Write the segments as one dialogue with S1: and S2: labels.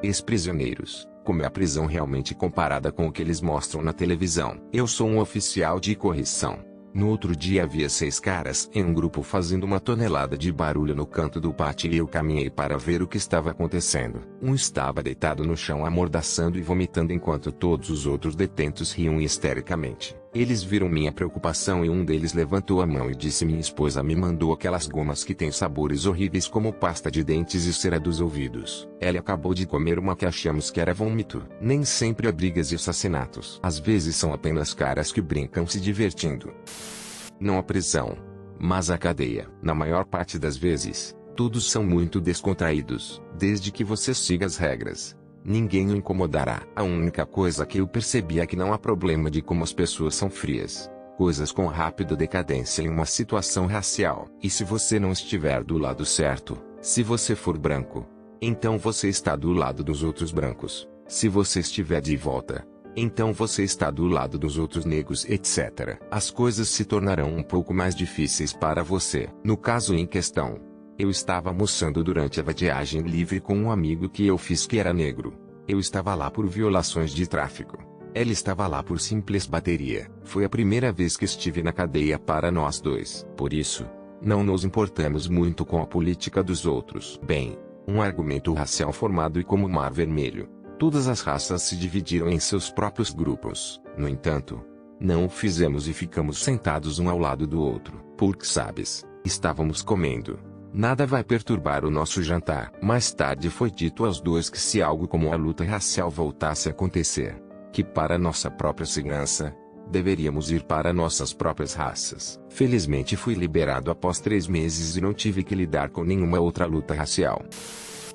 S1: Ex-prisioneiros, como é a prisão realmente comparada com o que eles mostram na televisão? Eu sou um oficial de correção. No outro dia havia 6 caras em um grupo fazendo uma tonelada de barulho no canto do pátio e eu caminhei para ver o que estava acontecendo. Um estava deitado no chão amordaçando e vomitando enquanto todos os outros detentos riam histericamente. Eles viram minha preocupação e um deles levantou a mão e disse: minha esposa me mandou aquelas gomas que têm sabores horríveis como pasta de dentes e cera dos ouvidos. Ela acabou de comer uma que achamos que era vômito. Nem sempre há brigas e assassinatos. Às vezes são apenas caras que brincam se divertindo. Não a prisão, mas a cadeia. Na maior parte das vezes, todos são muito descontraídos, desde que você siga as regras. Ninguém o incomodará. A única coisa que eu percebi é que não há problema de como as pessoas são frias. Coisas com rápida decadência em uma situação racial. E se você não estiver do lado certo, se você for branco, então você está do lado dos outros brancos. Se você estiver de volta, então você está do lado dos outros negros, etc. As coisas se tornarão um pouco mais difíceis para você. No caso em questão, eu estava almoçando durante a viagem livre com um amigo que eu fiz que era negro. Eu estava lá por violações de tráfico. Ela estava lá por simples bateria. Foi a primeira vez que estive na cadeia para nós dois. Por isso, não nos importamos muito com a política dos outros. Bem, um argumento racial formado e como o Mar Vermelho. Todas as raças se dividiram em seus próprios grupos. No entanto, não o fizemos e ficamos sentados um ao lado do outro. Porque sabes, estávamos comendo. Nada vai perturbar o nosso jantar. Mais tarde foi dito aos dois que se algo como a luta racial voltasse a acontecer, que para nossa própria segurança, deveríamos ir para nossas próprias raças. Felizmente fui liberado após 3 meses e não tive que lidar com nenhuma outra luta racial.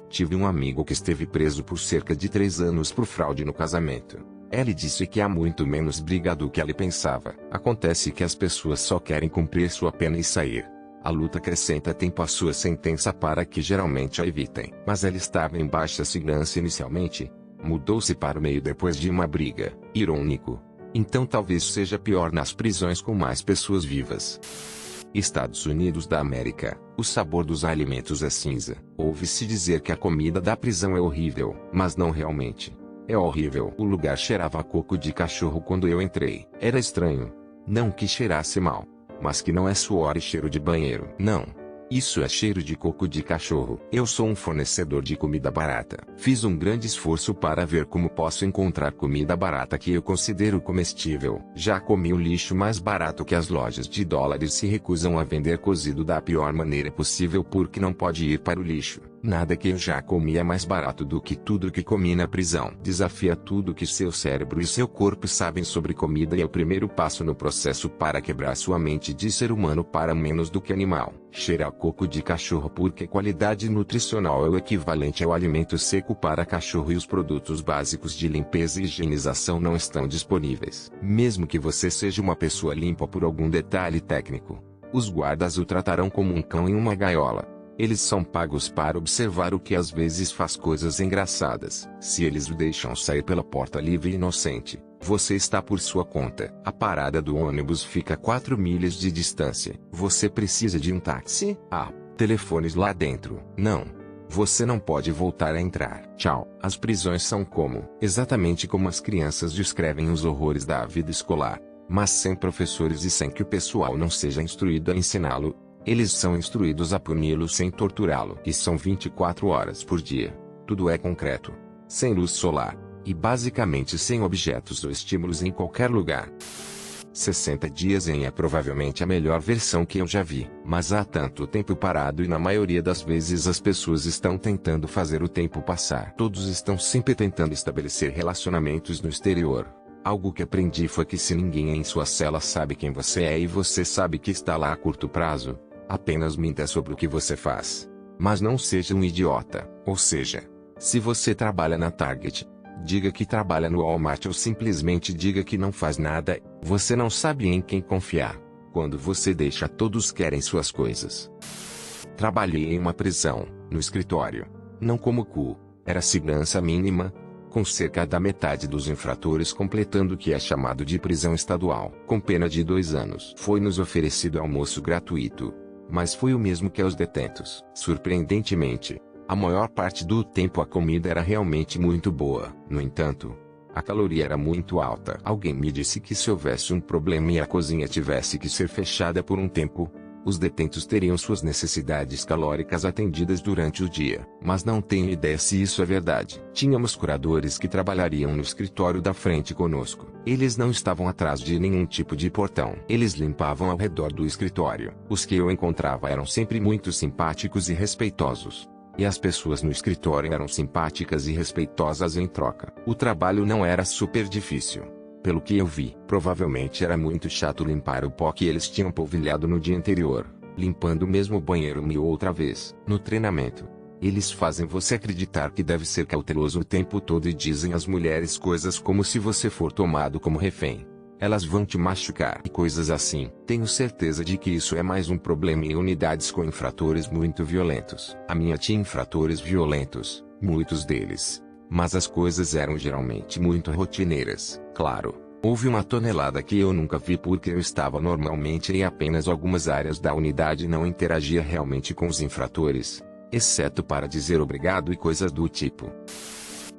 S1: Tive um amigo que esteve preso por cerca de 3 anos por fraude no casamento. Ele disse que há muito menos briga do que ele pensava. Acontece que as pessoas só querem cumprir sua pena e sair. A luta acrescenta tempo à sua sentença para que geralmente a evitem. Mas ela estava em baixa segurança inicialmente. Mudou-se para o meio depois de uma briga. Irônico. Então talvez seja pior nas prisões com mais pessoas vivas. Estados Unidos da América, o sabor dos alimentos é cinza. Ouve-se dizer que a comida da prisão é horrível, mas não realmente. É horrível. O lugar cheirava a coco de cachorro quando eu entrei. Era estranho. Não que cheirasse mal, mas que não é suor e cheiro de banheiro. Não. Isso é cheiro de coco de cachorro. Eu sou um fornecedor de comida barata. Fiz um grande esforço para ver como posso encontrar comida barata que eu considero comestível. Já comi o lixo mais barato que as lojas de dólares se recusam a vender cozido da pior maneira possível porque não pode ir para o lixo. Nada que eu já comi é mais barato do que tudo que comi na prisão. Desafia tudo que seu cérebro e seu corpo sabem sobre comida e é o primeiro passo no processo para quebrar sua mente de ser humano para menos do que animal. Cheira a coco de cachorro porque qualidade nutricional é o equivalente ao alimento seco para cachorro e os produtos básicos de limpeza e higienização não estão disponíveis. Mesmo que você seja uma pessoa limpa por algum detalhe técnico, os guardas o tratarão como um cão em uma gaiola. Eles são pagos para observar o que às vezes faz coisas engraçadas. Se eles o deixam sair pela porta livre e inocente, você está por sua conta. A parada do ônibus fica a 4 milhas de distância. Você precisa de um táxi? Há telefones lá dentro. Não. Você não pode voltar a entrar. Tchau. As prisões são exatamente como as crianças descrevem os horrores da vida escolar. Mas sem professores e sem que o pessoal não seja instruído a ensiná-lo. Eles são instruídos a puni-lo sem torturá-lo. E são 24 horas por dia. Tudo é concreto. Sem luz solar. E basicamente sem objetos ou estímulos em qualquer lugar. 60 dias em é provavelmente a melhor versão que eu já vi. Mas há tanto tempo parado e na maioria das vezes as pessoas estão tentando fazer o tempo passar. Todos estão sempre tentando estabelecer relacionamentos no exterior. Algo que aprendi foi que se ninguém em sua cela sabe quem você é e você sabe que está lá a curto prazo, apenas minta sobre o que você faz. Mas não seja um idiota. Ou seja, se você trabalha na Target, diga que trabalha no Walmart ou simplesmente diga que não faz nada. Você não sabe em quem confiar. Quando você deixa todos querem suas coisas. Trabalhei em uma prisão, no escritório. Não como cu. Era segurança mínima, com cerca da metade dos infratores completando o que é chamado de prisão estadual. Com pena de 2 anos. Foi-nos oferecido almoço gratuito. Mas foi o mesmo que aos detentos. Surpreendentemente, A maior parte do tempo a comida era realmente muito boa. No entanto, a caloria era muito alta. Alguém me disse que se houvesse um problema e a cozinha tivesse que ser fechada por um tempo, os detentos teriam suas necessidades calóricas atendidas durante o dia. Mas não tenho ideia se isso é verdade. Tínhamos curadores que trabalhariam no escritório da frente conosco. Eles não estavam atrás de nenhum tipo de portão. Eles limpavam ao redor do escritório. Os que eu encontrava eram sempre muito simpáticos e respeitosos. E as pessoas no escritório eram simpáticas e respeitosas em troca. O trabalho não era super difícil. Pelo que eu vi, provavelmente era muito chato limpar o pó que eles tinham polvilhado no dia anterior, limpando mesmo o banheiro uma e outra vez. No treinamento, eles fazem você acreditar que deve ser cauteloso o tempo todo e dizem às mulheres coisas como se você for tomado como refém. Elas vão te machucar e coisas assim. Tenho certeza de que isso é mais um problema em unidades com infratores muito violentos. A minha tinha infratores violentos, muitos deles. Mas as coisas eram geralmente muito rotineiras. Claro, houve uma tonelada que eu nunca vi porque eu estava normalmente em apenas algumas áreas da unidade e não interagia realmente com os infratores, exceto para dizer obrigado e coisas do tipo.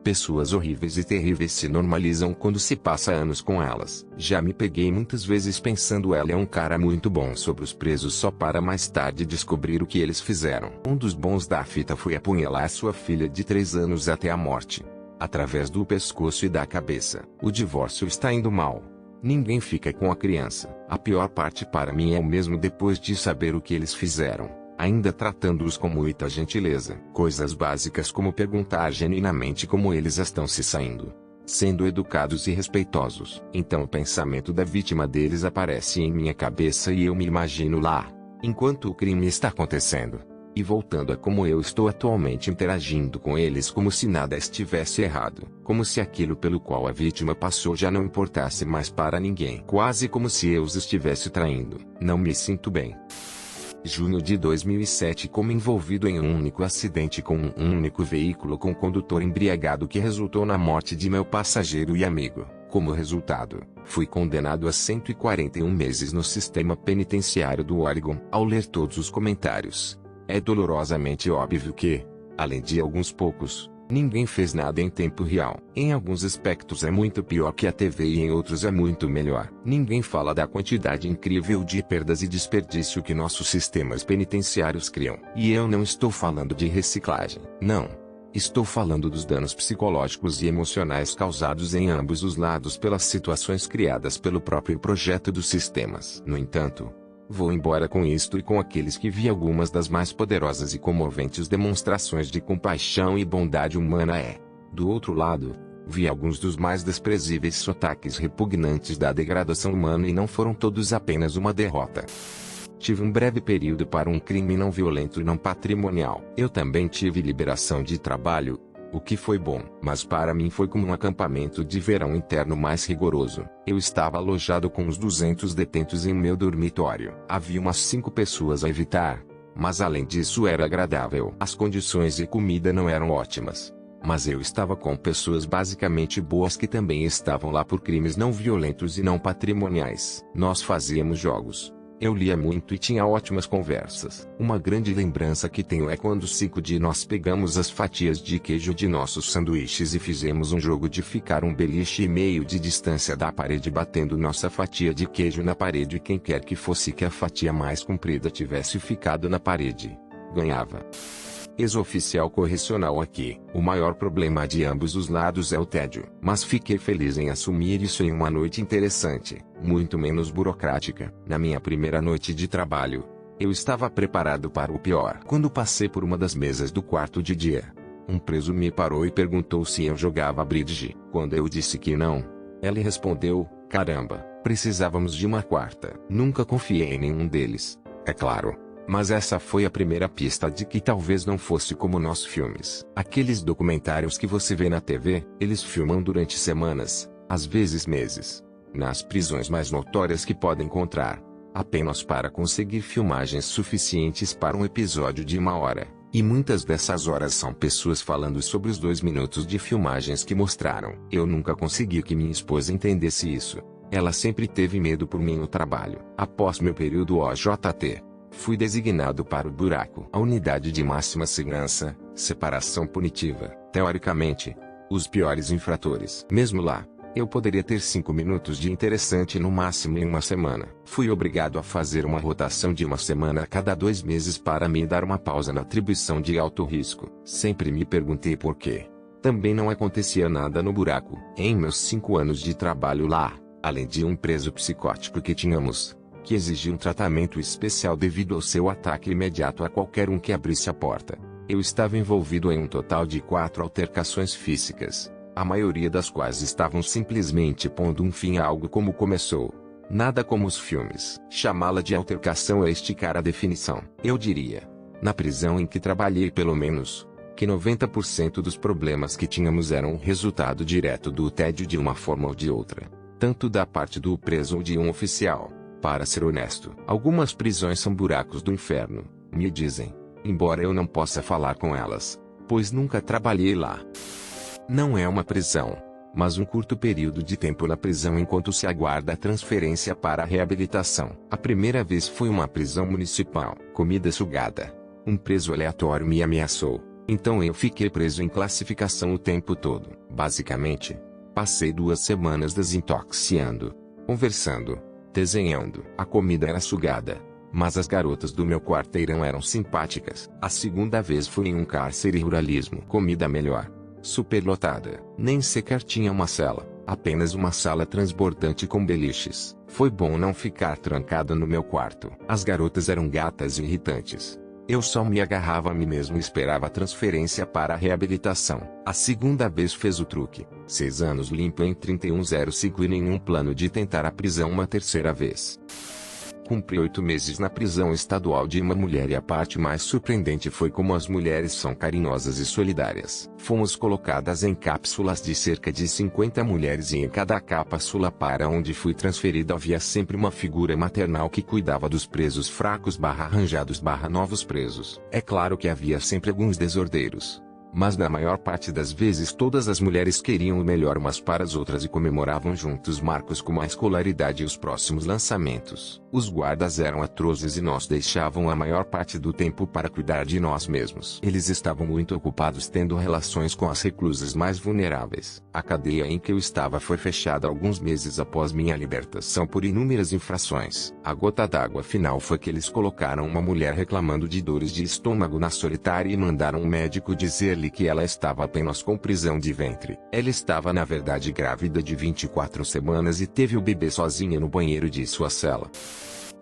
S1: Pessoas horríveis e terríveis se normalizam quando se passa anos com elas. Já me peguei muitas vezes pensando ela é um cara muito bom sobre os presos só para mais tarde descobrir o que eles fizeram. Um dos bons da fita foi apunhalar sua filha de 3 anos até a morte, através do pescoço e da cabeça. O divórcio está indo mal. Ninguém fica com a criança. A pior parte para mim é o mesmo depois de saber o que eles fizeram. Ainda tratando-os com muita gentileza. Coisas básicas como perguntar genuinamente como eles estão se saindo. Sendo educados e respeitosos. Então o pensamento da vítima deles aparece em minha cabeça e eu me imagino lá, enquanto o crime está acontecendo. E voltando a como eu estou atualmente interagindo com eles como se nada estivesse errado. Como se aquilo pelo qual a vítima passou já não importasse mais para ninguém. Quase como se eu os estivesse traindo. Não me sinto bem. Junho de 2007 como envolvido em um único acidente com um único veículo com condutor embriagado que resultou na morte de meu passageiro e amigo. Como resultado, fui condenado a 141 meses no sistema penitenciário do Oregon. Ao ler todos os comentários, é dolorosamente óbvio que, além de alguns poucos, ninguém fez nada em tempo real. Em alguns aspectos é muito pior que a TV e em outros é muito melhor. Ninguém fala da quantidade incrível de perdas e desperdício que nossos sistemas penitenciários criam. E eu não estou falando de reciclagem. Não. Estou falando dos danos psicológicos e emocionais causados em ambos os lados pelas situações criadas pelo próprio projeto dos sistemas. No entanto, vou embora com isto e com aqueles que vi algumas das mais poderosas e comoventes demonstrações de compaixão e bondade humana do outro lado, vi alguns dos mais desprezíveis sotaques repugnantes da degradação humana e não foram todos apenas uma derrota. Tive um breve período para um crime não violento e não patrimonial. Eu também tive liberação de trabalho, o que foi bom, mas para mim foi como um acampamento de verão interno mais rigoroso. Eu estava alojado com uns 200 detentos em meu dormitório. Havia umas 5 pessoas a evitar, mas além disso era agradável. As condições e comida não eram ótimas, mas eu estava com pessoas basicamente boas que também estavam lá por crimes não violentos e não patrimoniais. Nós fazíamos jogos. Eu lia muito e tinha ótimas conversas. Uma grande lembrança que tenho é quando 5 de nós pegamos as fatias de queijo de nossos sanduíches e fizemos um jogo de ficar um beliche e meio de distância da parede batendo nossa fatia de queijo na parede e quem quer que fosse que a fatia mais comprida tivesse ficado na parede, ganhava. Ex-oficial correcional aqui. O maior problema de ambos os lados é o tédio. Mas fiquei feliz em assumir isso em uma noite interessante, muito menos burocrática. Na minha primeira noite de trabalho, eu estava preparado para o pior. Quando passei por uma das mesas do quarto de dia, um preso me parou e perguntou se eu jogava bridge. Quando eu disse que não, ele respondeu, caramba, precisávamos de uma quarta. Nunca confiei em nenhum deles, é claro. Mas essa foi a primeira pista de que talvez não fosse como nos filmes. Aqueles documentários que você vê na TV, eles filmam durante semanas, às vezes meses, nas prisões mais notórias que podem encontrar, apenas para conseguir filmagens suficientes para um episódio de 1 hora. E muitas dessas horas são pessoas falando sobre os 2 minutos de filmagens que mostraram. Eu nunca consegui que minha esposa entendesse isso. Ela sempre teve medo por mim no trabalho. Após meu período OJT, fui designado para o buraco. A unidade de máxima segurança, Separação punitiva. Teoricamente, os piores infratores. Mesmo lá, eu poderia ter 5 minutos de interessante no máximo em uma semana. Fui obrigado a fazer uma rotação de uma semana a cada 2 meses para me dar uma pausa na atribuição de alto risco. Sempre me perguntei por quê. Também não acontecia nada no buraco. Em meus 5 anos de trabalho lá, além de um preso psicótico que tínhamos, que exigia um tratamento especial devido ao seu ataque imediato a qualquer um que abrisse a porta, eu estava envolvido em um total de 4 altercações físicas, a maioria das quais estavam simplesmente pondo um fim a algo como começou. Nada como os filmes. Chamá-la de altercação é esticar a definição. Eu diria, na prisão em que trabalhei pelo menos, que 90% dos problemas que tínhamos eram resultado direto do tédio de uma forma ou de outra, tanto da parte do preso ou de um oficial. Para ser honesto, algumas prisões são buracos do inferno, me dizem, embora eu não possa falar com elas, pois nunca trabalhei lá. Não é uma prisão, mas um curto período de tempo na prisão enquanto se aguarda a transferência para a reabilitação. A primeira vez foi uma prisão municipal. Comida sugada. Um preso aleatório me ameaçou, então eu fiquei preso em classificação o tempo todo. Basicamente, passei 2 semanas desintoxicando, conversando, desenhando. A comida era sugada, mas as garotas do meu quarteirão eram simpáticas. A segunda vez foi em um cárcere ruralismo. Comida melhor. Superlotada. Nem sequer tinha uma cela, apenas uma sala transbordante com beliches. Foi bom não ficar trancado no meu quarto. As garotas eram gatas e irritantes. Eu só me agarrava a mim mesmo e esperava a transferência para a reabilitação. A segunda vez fez o truque. 6 anos limpo em 3105 e nenhum plano de tentar a prisão uma terceira vez. Cumpri 8 meses na prisão estadual de uma mulher e a parte mais surpreendente foi como as mulheres são carinhosas e solidárias. Fomos colocadas em cápsulas de cerca de 50 mulheres e em cada cápsula para onde fui transferida havia sempre uma figura maternal que cuidava dos presos fracos arranjados novos presos. É claro que havia sempre alguns desordeiros, mas na maior parte das vezes todas as mulheres queriam o melhor umas para as outras e comemoravam juntos marcos como a escolaridade e os próximos lançamentos. Os guardas eram atrozes e nos deixavam a maior parte do tempo para cuidar de nós mesmos. Eles estavam muito ocupados tendo relações com as reclusas mais vulneráveis. A cadeia em que eu estava foi fechada alguns meses após minha libertação por inúmeras infrações. A gota d'água final foi que eles colocaram uma mulher reclamando de dores de estômago na solitária e mandaram um médico dizer que ela estava apenas com prisão de ventre. Ela estava na verdade grávida de 24 semanas e teve o bebê sozinha no banheiro de sua cela.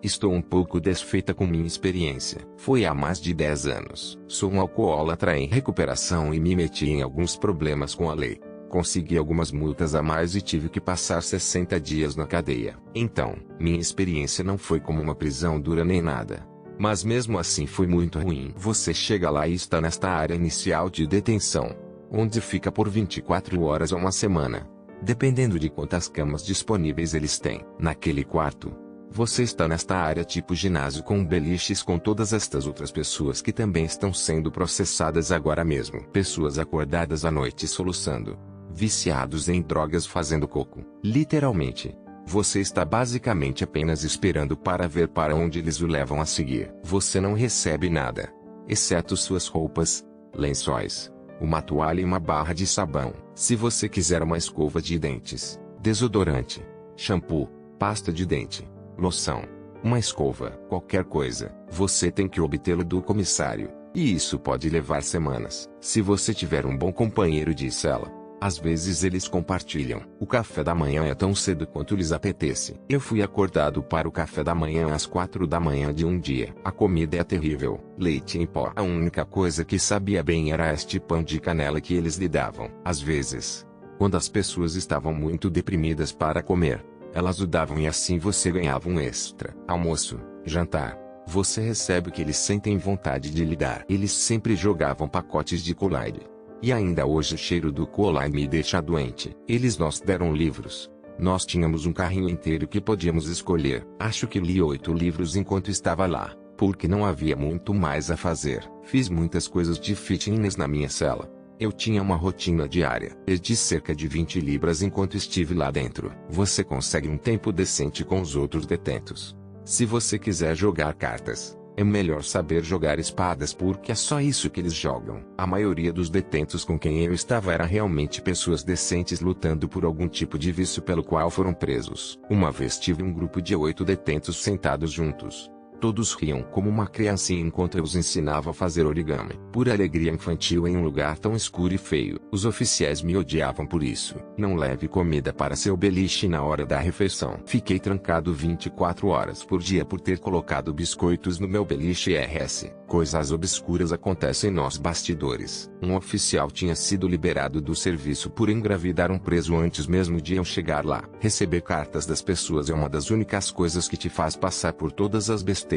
S1: Estou um pouco desfeita com minha experiência. Foi há mais de 10 anos. Sou um alcoólatra em recuperação e me meti em alguns problemas com a lei. Consegui algumas multas a mais e tive que passar 60 dias na cadeia. Então, minha experiência não foi como uma prisão dura nem nada. Mas mesmo assim foi muito ruim. Você chega lá e está nesta área inicial de detenção, onde fica por 24 horas ou uma semana, dependendo de quantas camas disponíveis eles têm. Naquele quarto, você está nesta área tipo ginásio com beliches com todas estas outras pessoas que também estão sendo processadas agora mesmo. Pessoas acordadas à noite soluçando, viciados em drogas fazendo coco. Literalmente. Você está basicamente apenas esperando para ver para onde eles o levam a seguir. Você não recebe nada, exceto suas roupas, lençóis, uma toalha e uma barra de sabão. Se você quiser uma escova de dentes, desodorante, shampoo, pasta de dente, loção, uma escova, qualquer coisa, você tem que obtê-lo do comissário, e isso pode levar semanas. Se você tiver um bom companheiro de cela, às vezes eles compartilham. O café da manhã é tão cedo quanto lhes apetece. Eu fui acordado para o café da manhã às 4 da manhã de um dia. A comida é terrível. Leite em pó. A única coisa que sabia bem era este pão de canela que eles lhe davam. Às vezes, quando as pessoas estavam muito deprimidas para comer, elas o davam e assim você ganhava um extra. Almoço, jantar. Você recebe o que eles sentem vontade de lhe dar. Eles sempre jogavam pacotes de Kool-Aid. E ainda hoje o cheiro do Kool-Aid me deixa doente. Eles nos deram livros. Nós tínhamos um carrinho inteiro que podíamos escolher. Acho que li 8 livros enquanto estava lá, porque não havia muito mais a fazer. Fiz muitas coisas de fitness na minha cela. Eu tinha uma rotina diária. Perdi cerca de 20 libras enquanto estive lá dentro. Você consegue um tempo decente com os outros detentos. Se você quiser jogar cartas, É melhor saber jogar espadas porque é só isso que eles jogam. A maioria dos detentos com quem eu estava era realmente pessoas decentes lutando por algum tipo de vício pelo qual foram presos. Uma vez tive um grupo de 8 detentos sentados juntos. Todos riam como uma criancinha enquanto eu os ensinava a fazer origami. Pura alegria infantil em um lugar tão escuro e feio. Os oficiais me odiavam por isso. Não leve comida para seu beliche na hora da refeição. Fiquei trancado 24 horas por dia por ter colocado biscoitos no meu beliche RS. Coisas obscuras acontecem nos bastidores. Um oficial tinha sido liberado do serviço por engravidar um preso antes mesmo de eu chegar lá. Receber cartas das pessoas é uma das únicas coisas que te faz passar por todas as besteiras.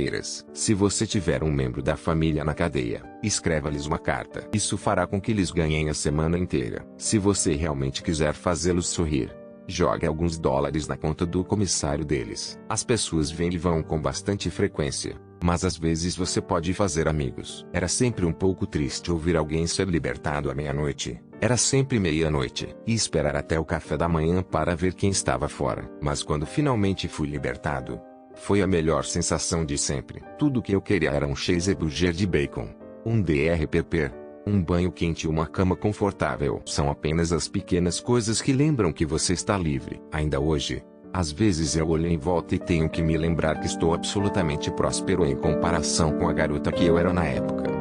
S1: Se você tiver um membro da família na cadeia, escreva-lhes uma carta. Isso fará com que eles ganhem a semana inteira. Se você realmente quiser fazê-los sorrir, jogue alguns dólares na conta do comissário deles. As pessoas vêm e vão com bastante frequência, mas às vezes você pode fazer amigos. Era sempre um pouco triste ouvir alguém ser libertado à meia-noite. Era sempre meia-noite, e esperar até o café da manhã para ver quem estava fora. Mas quando finalmente fui libertado, foi a melhor sensação de sempre. Tudo o que eu queria era um cheeseburger de bacon, um DRPP, um banho quente e uma cama confortável. São apenas as pequenas coisas que lembram que você está livre. Ainda hoje, às vezes eu olho em volta e tenho que me lembrar que estou absolutamente próspero em comparação com a garota que eu era na época.